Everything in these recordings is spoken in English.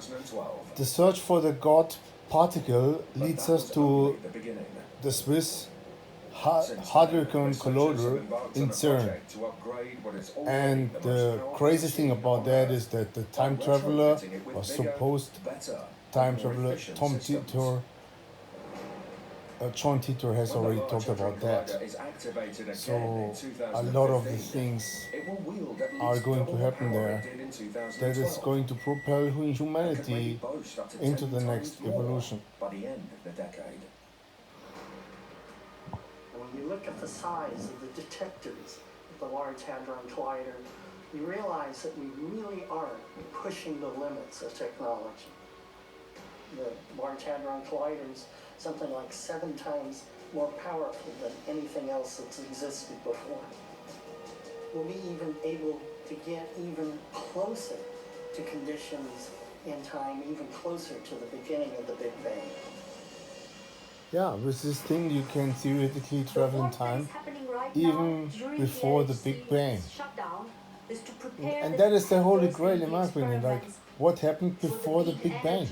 2012. The search for the God particle leads us to the Swiss Hadron Collider in CERN. And the crazy thing about that is that the time traveler, or supposed time traveler, John Titor has already talked about that. So a lot of the things are going to happen there that is going to propel humanity into the next evolution. By the end of the decade. When you look at the size of the detectors of the Large Hadron Collider, you realize that we really are pushing the limits of technology. The Large Hadron Collider is something like 7 times more powerful than anything else that's existed before. We'll be even able to get even closer to conditions in time, even closer to the beginning of the Big Bang. Yeah, with this thing you can theoretically travel in time even before the Big Bang. And that is the holy grail in my opinion, like what happened before the Big Bang?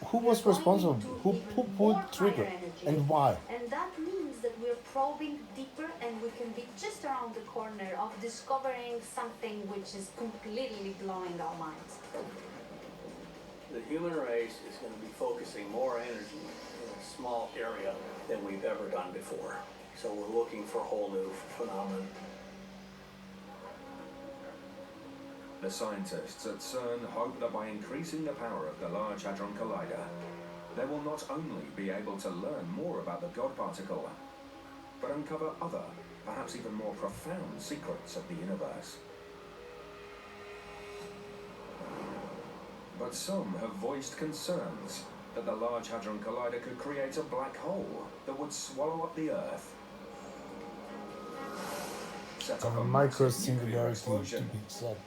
Who was responsible? Who pulled the trigger? And why? And that means that we're probing deeper and we can be just around the corner of discovering something which is completely blowing our minds. The human race is going to be focusing more energy in a small area than we've ever done before. So we're looking for a whole new phenomenon. The scientists at CERN hope that by increasing the power of the Large Hadron Collider, they will not only be able to learn more about the God particle, but uncover other, perhaps even more profound secrets of the universe. But some have voiced concerns that the Large Hadron Collider could create a black hole that would swallow up the Earth. Set up a micro-singularity to be exact.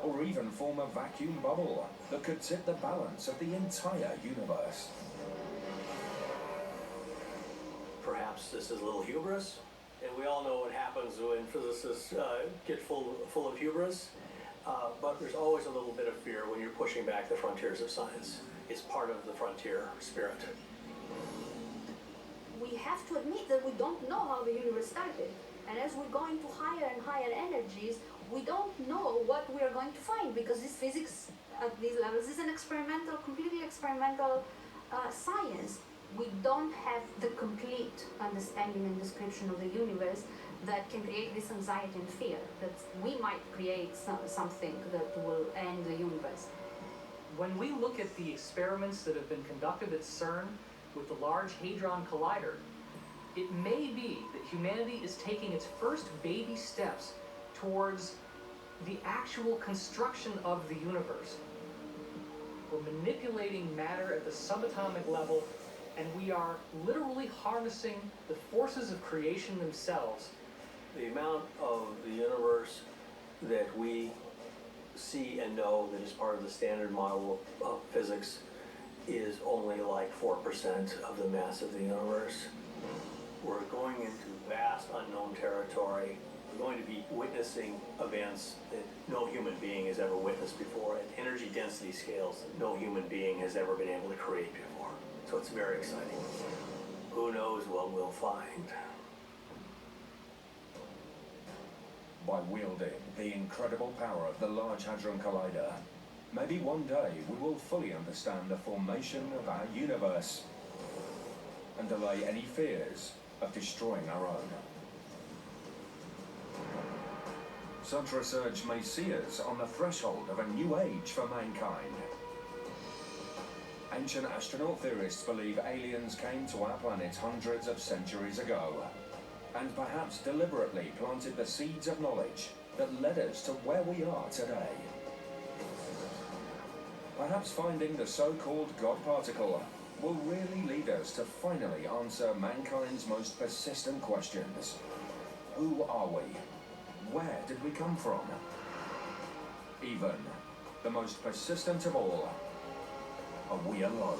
Or even form a vacuum bubble that could tip the balance of the entire universe. Perhaps this is a little hubris, and we all know what happens when physicists get full of hubris, but there's always a little bit of fear when you're pushing back the frontiers of science. It's part of the frontier spirit. We have to admit that we don't know how the universe started. And as we're going to higher and higher energies, we don't know what we are going to find, because this physics at these levels is an experimental, completely experimental science. We don't have the complete understanding and description of the universe that can create this anxiety and fear that we might create something that will end the universe. When we look at the experiments that have been conducted at CERN with the Large Hadron Collider, it may be that humanity is taking its first baby steps towards the actual construction of the universe. We're manipulating matter at the subatomic level, and we are literally harnessing the forces of creation themselves. The amount of the universe that we see and know that is part of the standard model of physics is only like 4% of the mass of the universe. We're going into vast unknown territory. We're going to be witnessing events that no human being has ever witnessed before at energy density scales that no human being has ever been able to create before. So it's very exciting. Who knows what we'll find? By wielding the incredible power of the Large Hadron Collider, maybe one day we will fully understand the formation of our universe and allay any fears of destroying our own. Such research may see us on the threshold of a new age for mankind. Ancient astronaut theorists believe aliens came to our planet hundreds of centuries ago, and perhaps deliberately planted the seeds of knowledge that led us to where we are today. Perhaps finding the so-called God particle will really lead us to finally answer mankind's most persistent questions. Who are we? Where did we come from? Even the most persistent of all, are we alone?